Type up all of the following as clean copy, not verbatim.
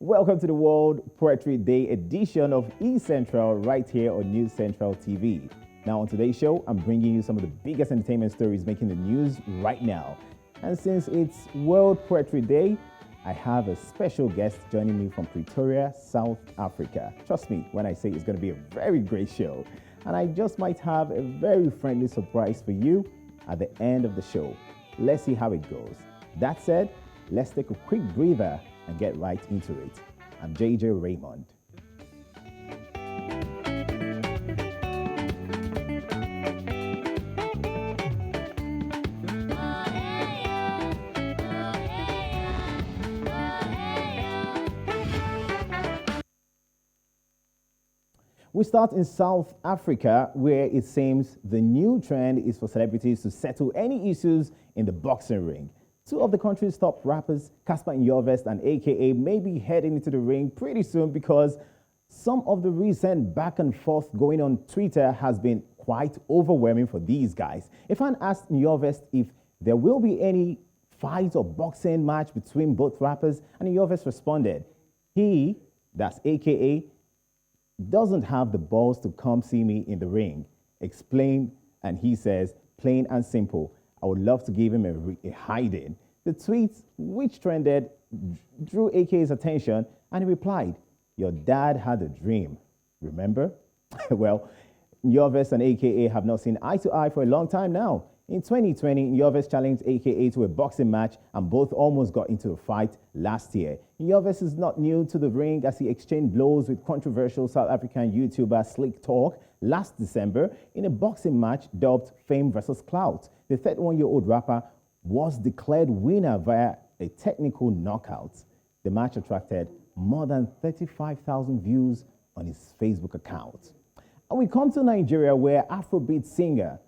Welcome to the World Poetry Day edition of E Central right here on News Central TV. Now, on today's show, I'm bringing you some of the biggest entertainment stories making the news right now. And since it's World Poetry Day, I have a special guest joining me from Pretoria, South Africa. Trust me when I say it's going to be a very great show. And I just might have a very friendly surprise for you at the end of the show. Let's see how it goes. That said, let's take a quick breather and get right into it. I'm JJ Raymond. We start in South Africa, where it seems the new trend is for celebrities to settle any issues in the boxing ring. Two of the country's top rappers, Cassper Nyovest and AKA, may be heading into the ring pretty soon because some of the recent back and forth going on Twitter has been quite overwhelming for these guys. A fan asked Nyovest if there will be any fight or boxing match between both rappers, and Nyovest responded, that's AKA, doesn't have the balls to come see me in the ring. Explain, and he says, plain and simple, I would love to give him a hiding. The tweet, which trended, drew AK's attention, and he replied, your dad had a dream, remember? Well, Nyovest and AKA have not seen eye to eye for a long time now. In 2020, Nyovest challenged AKA to a boxing match and both almost got into a fight last year. Nyovest is not new to the ring as he exchanged blows with controversial South African YouTuber Slick Talk last December in a boxing match dubbed Fame vs. Clout. The 31-year-old rapper was declared winner via a technical knockout. The match attracted more than 35,000 views on his Facebook account. And we come to Nigeria, where Afrobeat singer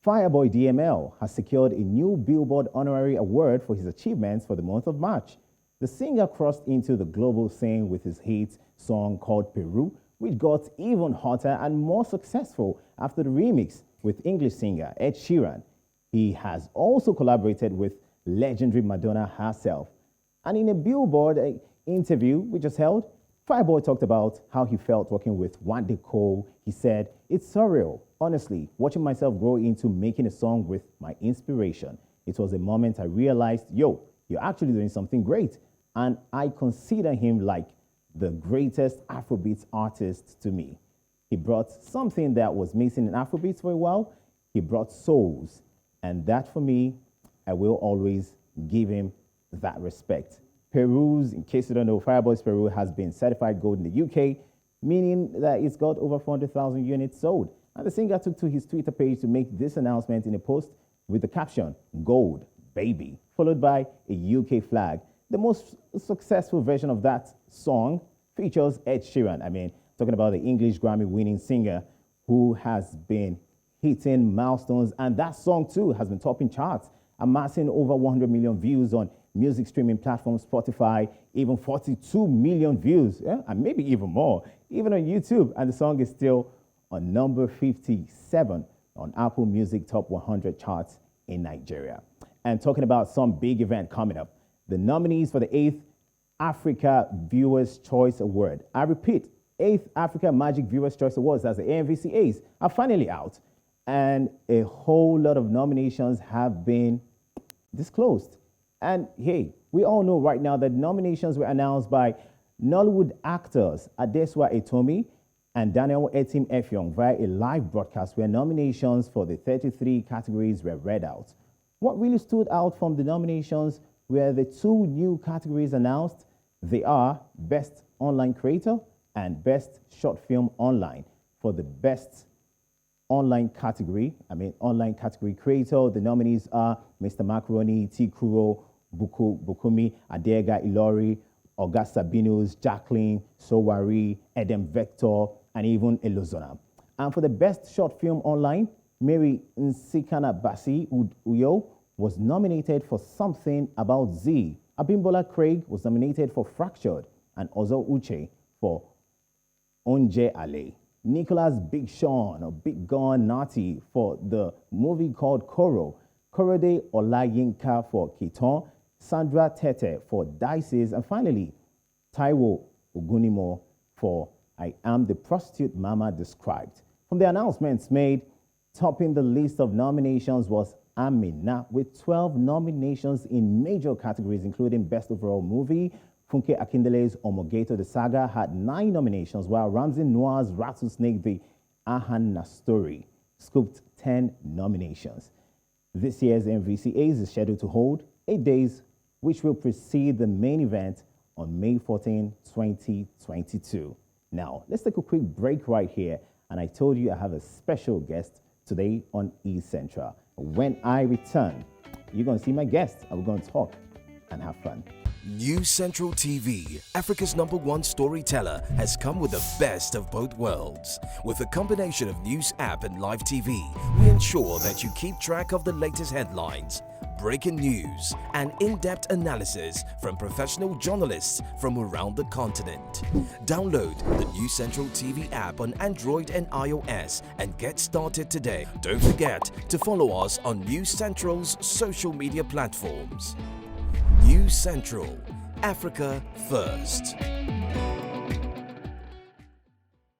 Fireboy DML has secured a new Billboard honorary award for his achievements for the month of March. The singer crossed into the global scene with his hit song called Peru, which got even hotter and more successful after the remix with English singer Ed Sheeran. He has also collaborated with legendary Madonna herself. And in a Billboard interview we just held, Fireboy talked about how he felt working with Wande Cole. He said, it's surreal. Honestly, watching myself grow into making a song with my inspiration. It was a moment I realized, you're actually doing something great. And I consider him like the greatest Afrobeats artist to me. He brought something that was missing in Afrobeats for a while. He brought souls. And that for me, I will always give him that respect. Peru's, in case you don't know, Fireboy's Peru has been certified gold in the UK, meaning that it's got over 400,000 units sold. And the singer took to his Twitter page to make this announcement in a post with the caption, Gold, Baby, followed by a UK flag. The most successful version of that song features Ed Sheeran. Talking about the English Grammy-winning singer who has been hitting milestones, and that song too has been topping charts, amassing over 100 million views on music streaming platform Spotify, even 42 million views, and maybe even more, even on YouTube. And the song is still on number 57 on Apple Music Top 100 charts in Nigeria. And talking about some big event coming up, the nominees for the 8th Africa Viewers' Choice Award. I repeat, 8th Africa Magic Viewers' Choice Awards, that's the AMVCAs, are finally out. And a whole lot of nominations have been disclosed. And hey, we all know right now that nominations were announced by Nollywood actors Adeswa Etomi and Daniel Etim Effiong via a live broadcast where nominations for the 33 categories were read out. What really stood out from the nominations were the two new categories announced. They are Best Online Creator and Best Short Film Online. For the Best online category creator, the nominees are Mr. Macaroni, T. Kuro, Bukumi, Adega Ilori, Augusta Binus, Jacqueline, Sowari, Edem Vector, and even Elozona. And for the Best Short Film Online, Mary Nsikana Basi Uyo was nominated for Something About Z. Abimbola Craig was nominated for Fractured, and Ozo Uche for Onje Ale. Nicholas Big Sean or Big Gun Nati for the movie called Koro. Korede Olayinka for Kiton. Sandra Tete for Dices. And finally, Taiwo Ogunimo for I Am the Prostitute Mama Described. From the announcements made, topping the list of nominations was Amina with 12 nominations in major categories, including Best Overall Movie. Funke Akindele's Omogeto the Saga had 9 nominations, while Ramsey Noah's Rattlesnake the Ahana Story scooped 10 nominations. This year's MVCAs is scheduled to hold 8 days, which will precede the main event on May 14, 2022. Now, let's take a quick break right here. And I told you I have a special guest today on East Central. When I return, you're going to see my guest and we're going to talk and have fun. News Central TV, Africa's #1 storyteller, has come with the best of both worlds. With a combination of news app and live TV, we ensure that you keep track of the latest headlines, breaking news, and in-depth analysis from professional journalists from around the continent. Download the News Central TV app on Android and iOS and get started today. Don't forget to follow us on News Central's social media platforms. News Central, Africa First.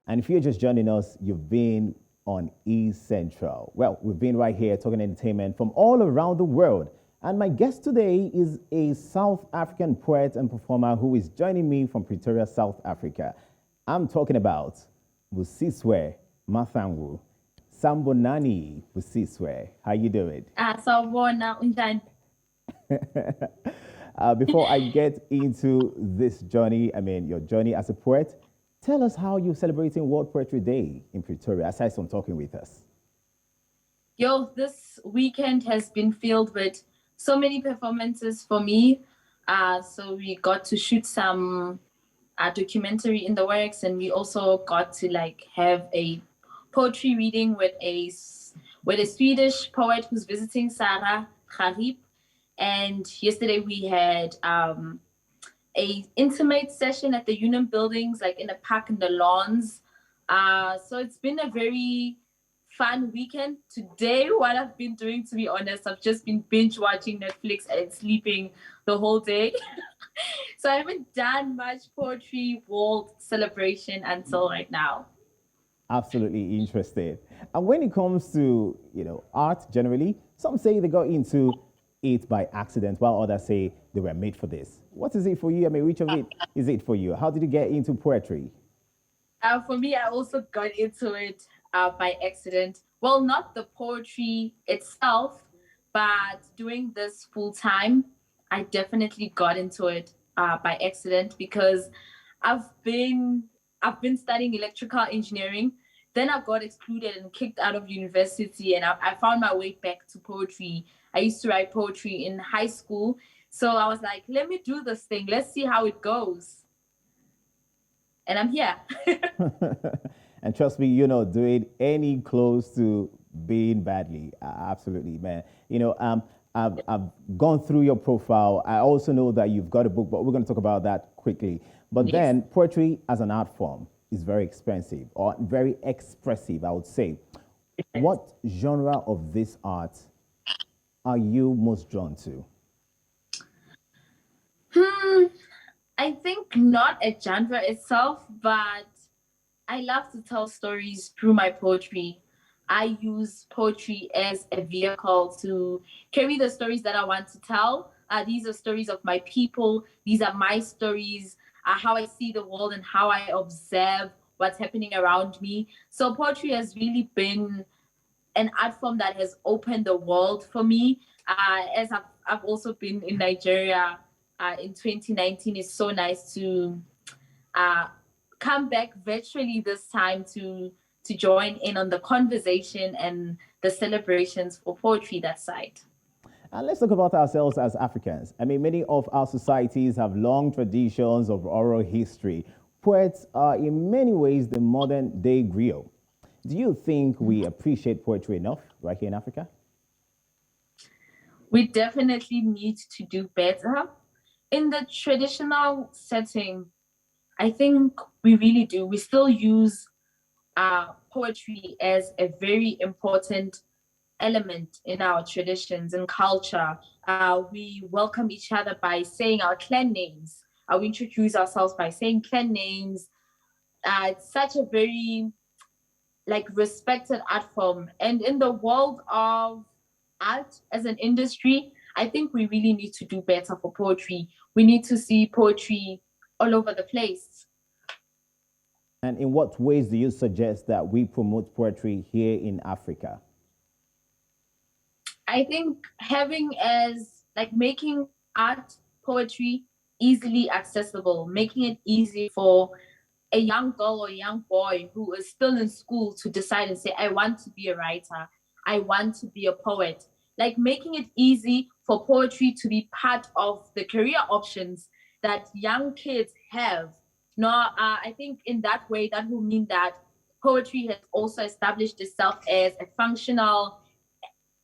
And if you're just joining us, you've been on East Central. Well, we've been right here talking entertainment from all around the world. And my guest today is a South African poet and performer who is joining me from Pretoria, South Africa. I'm talking about Busiswe Mathangu. Sambonani Busiswe. How you doing? Before I get into this journey, your journey as a poet, tell us how you're celebrating World Poetry Day in Pretoria, aside from talking with us. This weekend has been filled with so many performances for me. So we got to shoot some documentary in the works, and we also got to have a poetry reading with a Swedish poet who's visiting, Sarah Harip. And yesterday we had a intimate session at the Union buildings, in a park in the lawns. So it's been a very fun weekend. Today, what I've been doing, to be honest, I've just been binge watching Netflix and sleeping the whole day. So I haven't done much poetry world celebration until right now. Absolutely interested. And when it comes to, art generally, some say they got into it by accident, while others say they were made for this. What is it for you? Which of it is it for you? How did you get into poetry? For me, I also got into it by accident. Well, not the poetry itself, but doing this full time, I definitely got into it by accident because I've been studying electrical engineering. Then I got excluded and kicked out of university, and I found my way back to poetry. I used to write poetry in high school. So I was like, let me do this thing. Let's see how it goes. And I'm here. And trust me, you're not doing any close to being badly. Absolutely, man. I've gone through your profile. I also know that you've got a book, but we're going to talk about that quickly. But yes. Then poetry as an art form is very expensive or very expressive, I would say. What genre of this art are you most drawn to? I think not a genre itself, but I love to tell stories through my poetry. I use poetry as a vehicle to carry the stories that I want to tell. These are stories of my people. These are my stories, how I see the world and how I observe what's happening around me. So poetry has really been an art form that has opened the world for me. As I've also been in Nigeria in 2019, it's so nice to come back virtually this time to join in on the conversation and the celebrations for poetry that side. And let's talk about ourselves as Africans. Many of our societies have long traditions of oral history. Poets are in many ways the modern day griot. Do you think we appreciate poetry enough right here in Africa? We definitely need to do better. In the traditional setting, I think we really do. We still use poetry as a very important element in our traditions and culture. We welcome each other by saying our clan names. We introduce ourselves by saying clan names. It's such a very respected art form. And in the world of art as an industry, I think we really need to do better for poetry. We need to see poetry all over the place. And in what ways do you suggest that we promote poetry here in Africa? I think making art, poetry easily accessible, making it easy for a young girl or a young boy who is still in school to decide and say, I want to be a writer, I want to be a poet. Like making it easy for poetry to be part of the career options that young kids have. Now, I think in that way, that will mean that poetry has also established itself as a functional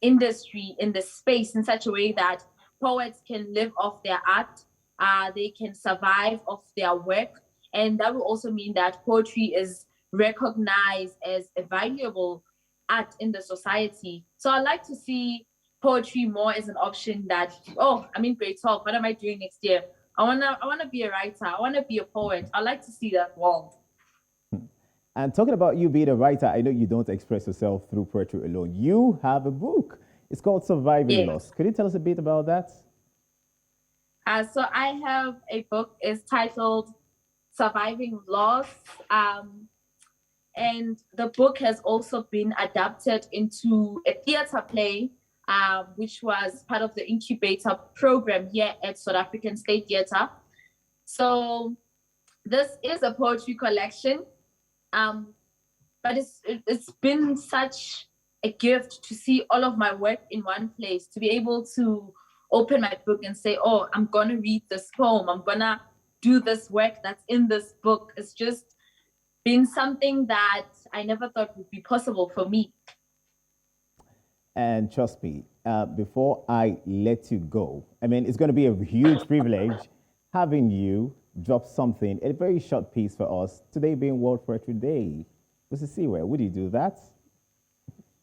industry in the space in such a way that poets can live off their art, they can survive off their work, and that will also mean that poetry is recognized as a valuable art in the society. So I like to see poetry more as an option that, oh, I'm in grade 12, what am I doing next year? I wanna be a writer, I wanna be a poet. I like to see that world. And talking about you being a writer, I know you don't express yourself through poetry alone. You have a book. It's called Surviving Loss. Could you tell us a bit about that? So I have a book. It's titled Surviving Loss. And the book has also been adapted into a theater play, which was part of the incubator program here at South African State Theater. So this is a poetry collection. But it's been such a gift to see all of my work in one place, to be able to open my book and say, oh, I'm going to read this poem, I'm going to do this work that's in this book. It's just been something that I never thought would be possible for me. And trust me, before I let you go, I mean, it's going to be a huge privilege having you drop something, a very short piece for us, today being World Poetry Day. Mrs. Siwe, would you do that?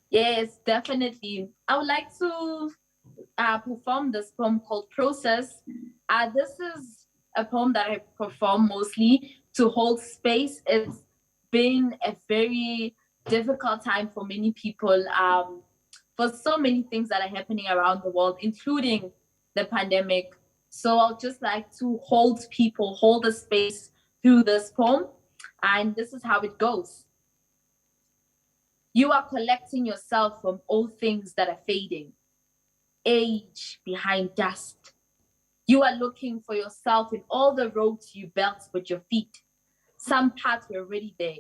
Yes, definitely. I would like to perform this poem called Process. This is a poem that I perform mostly to hold space. It's been a very difficult time for many people, for so many things that are happening around the world, including the pandemic. So I'll just like to hold the space through this poem. And this is how it goes. You are collecting yourself from old things that are fading, age behind dust. You are looking for yourself in all the roads you built with your feet. Some paths were already there.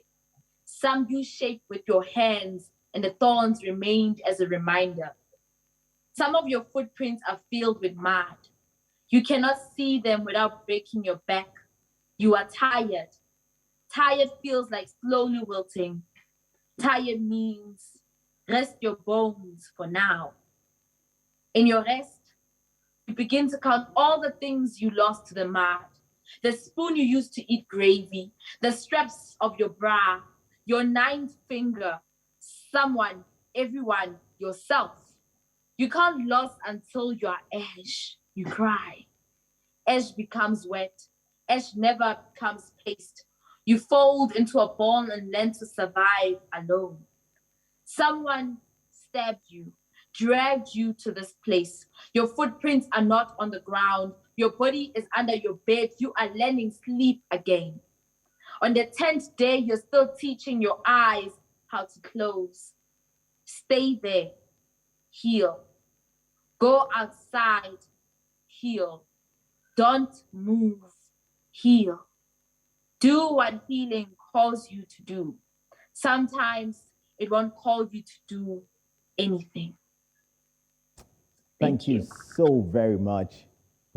Some you shaped with your hands, and the thorns remained as a reminder. Some of your footprints are filled with mud. You cannot see them without breaking your back. You are tired. Tired feels like slowly wilting. Tired means rest your bones for now. In your rest, you begin to count all the things you lost to the mud. The spoon you used to eat gravy, the straps of your bra, your ninth finger, someone, everyone, yourself. You count loss until you are ash. You cry. Ash becomes wet. Ash never becomes paste. You fold into a ball and learn to survive alone. Someone stabbed you, dragged you to this place. Your footprints are not on the ground. Your body is under your bed. You are learning sleep again. On the 10th day, you're still teaching your eyes how to close. Stay there. Heal. Go outside. Heal. Don't move. Heal. Do what healing calls you to do. Sometimes it won't call you to do anything. Thank you so very much,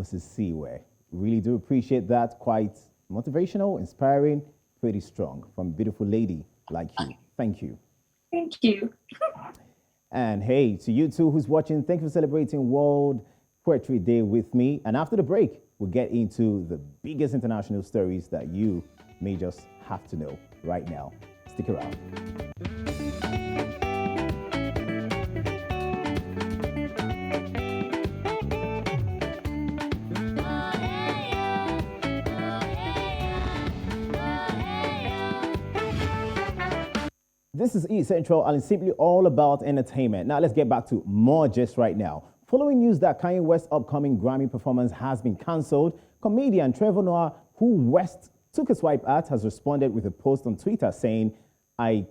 Mrs. Siwe. Really do appreciate that. Quite motivational, inspiring, pretty strong from a beautiful lady like you. Thank you. Thank you. And hey, to you too who's watching, thank you for celebrating World Poetry Day with me. And after the break, we'll get into the biggest international stories that you may just have to know right now. Stick around. this is East Central, and it's simply all about entertainment. Now, let's get back to more just right now. Following news that Kanye West's upcoming Grammy performance has been cancelled, comedian Trevor, who West took a swipe at, has responded with a post on Twitter saying, I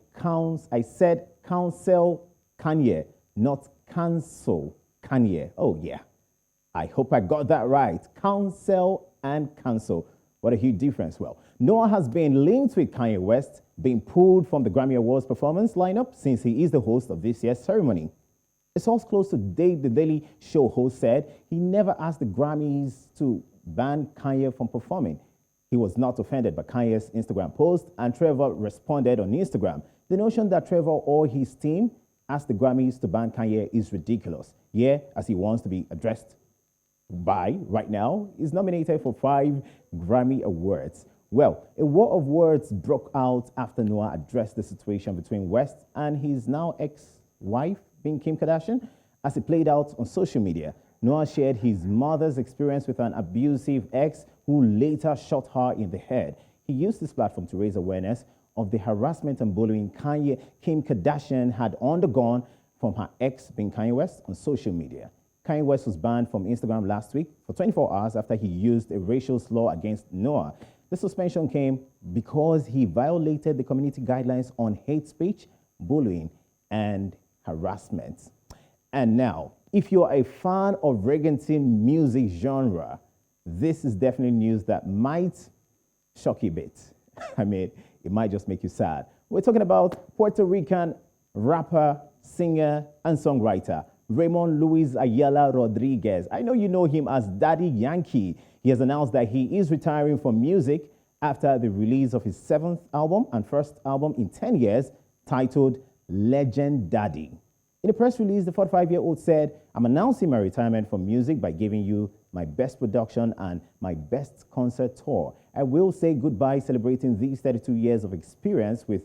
said counsel Kanye, not cancel Kanye. Oh, yeah. I hope I got that right. Counsel and cancel. What a huge difference. Well, Noah has been linked with Kanye West being pulled from the Grammy Awards performance lineup since he is the host of this year's ceremony. A source close to Dave, the Daily Show host, said he never asked the Grammys to ban Kanye from performing. He was not offended by Kanye's Instagram post, and Trevor responded on Instagram. The notion that Trevor or his team asked the Grammys to ban Kanye is ridiculous. Yeah, as he wants to be addressed by right now, is nominated for 5 Grammy Awards. Well, a war of words broke out after Noah addressed the situation between West and his now ex-wife, being Kim Kardashian, as it played out on social media. Noah shared his mother's experience with an abusive ex who later shot her in the head. He used this platform to raise awareness of the harassment and bullying Kim Kardashian had undergone from her ex, being Kanye West, on social media. Kanye West was banned from Instagram last week for 24 hours after he used a racial slur against Noah. The suspension came because he violated the community guidelines on hate speech, bullying, and harassment. And now, if you're a fan of reggaeton music genre, this is definitely news that might shock you a bit. I mean, it might just make you sad. We're talking about Puerto Rican rapper, singer, and songwriter Raymond Luis Ayala Rodriguez. I know you know him as Daddy Yankee. He has announced that he is retiring from music after the release of his 7th album and first album in 10 years, titled Legend Daddy. In a press release, the 45-year-old said, I'm announcing my retirement from music by giving you my best production and my best concert tour. I will say goodbye celebrating these 32 years of experience with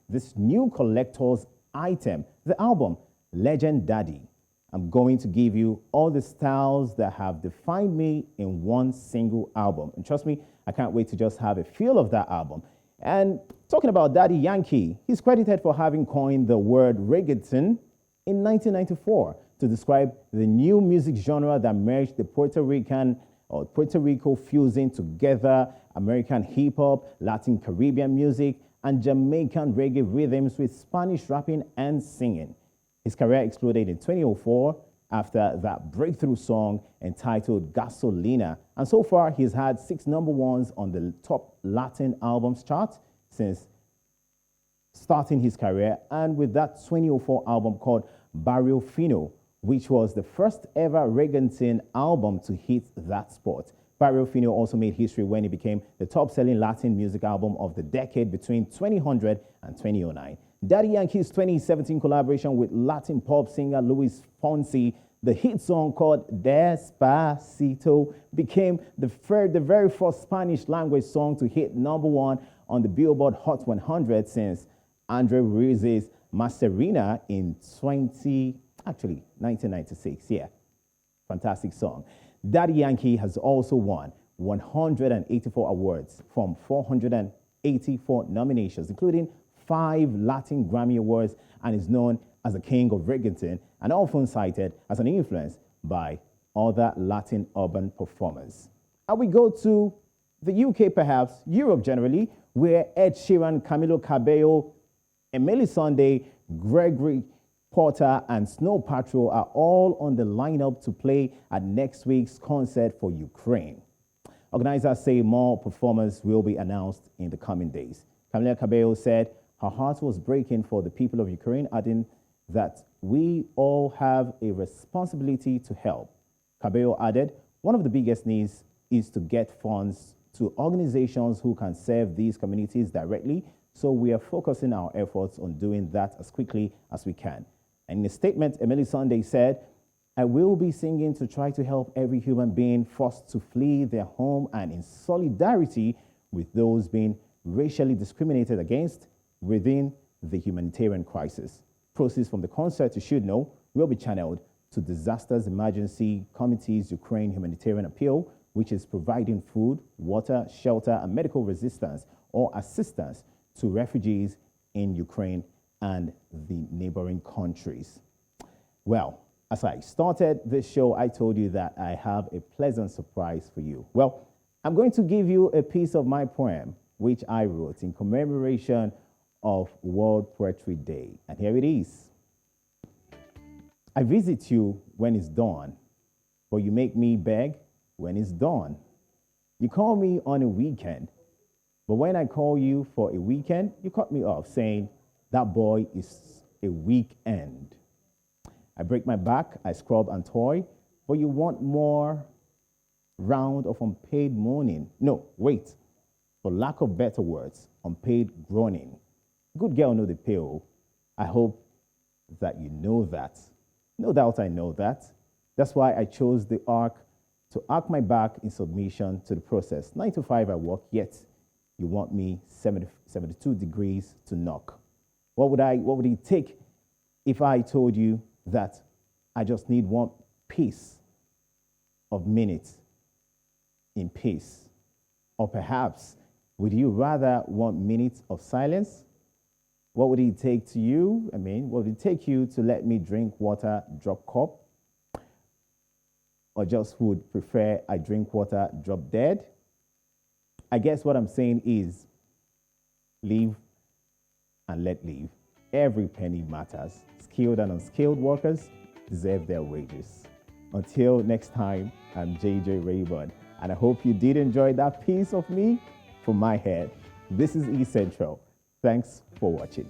this new collector's item, the album Legend Daddy. I'm going to give you all the styles that have defined me in one single album. And trust me, I can't wait to just have a feel of that album. And talking about Daddy Yankee, he's credited for having coined the word reggaeton in 1994 to describe the new music genre that merged the Puerto Rico fusing together American hip-hop, Latin Caribbean music, and Jamaican reggae rhythms with Spanish rapping and singing. His career exploded in 2004 after that breakthrough song entitled Gasolina. And so far, he's had 6 number ones on the top Latin albums chart since starting his career, and with that 2004 album called Barrio Fino, which was the first ever reggaeton album to hit that spot. Barrio Fino also made history when it became the top-selling Latin music album of the decade between 2000 and 2009. Daddy Yankee's 2017 collaboration with Latin pop singer Luis Fonsi, the hit song called Despacito, became the very first Spanish language song to hit number 1 on the Billboard Hot 100 since Andre Ruiz's Maserena in 1996. Yeah, fantastic song. Daddy Yankee has also won 184 awards from 484 nominations, including 5 Latin Grammy Awards, and is known as the king of reggaeton and often cited as an influence by other Latin urban performers. And we go to the UK, perhaps Europe generally, where Ed Sheeran, Camilo Cabello, Emily Sunday, Gregory Porter, and Snow Patrol are all on the lineup to play at next week's concert for Ukraine. Organizers say more performers will be announced in the coming days. Camila Cabello said her heart was breaking for the people of Ukraine, adding that we all have a responsibility to help. Cabello added, one of the biggest needs is to get funds to organizations who can serve these communities directly, so we are focusing our efforts on doing that as quickly as we can. And in a statement, Emily Sunday said, I will be singing to try to help every human being forced to flee their home and in solidarity with those being racially discriminated against within the humanitarian crisis. Proceeds from the concert, you should know, will be channeled to Disasters Emergency Committee's Ukraine Humanitarian Appeal, which is providing food, water, shelter, and medical resistance or assistance to refugees in Ukraine and the neighboring countries. Well, as I started this show, I told you that I have a pleasant surprise for you. Well, I'm going to give you a piece of my poem, which I wrote in commemoration of World Poetry Day. And here it is. I visit you when it's dawn, but you make me beg when it's dawn. You call me on a weekend, but when I call you for a weekend, you cut me off saying, that boy is a weekend. I break my back, I scrub and toy, but you want more round of unpaid moaning. No, wait, for lack of better words, unpaid groaning. Good girl know the pill. I hope that you know that. No doubt I know that. That's why I chose the arc to arc my back in submission to the process. 9 to 5 I work, yet you want me 72 degrees to knock. What would it take if I told you that I just need one piece of minutes in peace? Or perhaps, would you rather want minutes of silence? What would it take to you? What would it take you to let me drink water drop cup? Or just would prefer I drink water drop dead? I guess what I'm saying is live and let live. Every penny matters. Skilled and unskilled workers deserve their wages. Until next time, I'm JJ Rayburn, and I hope you did enjoy that piece of me from my head. This is E Central. Thanks for watching.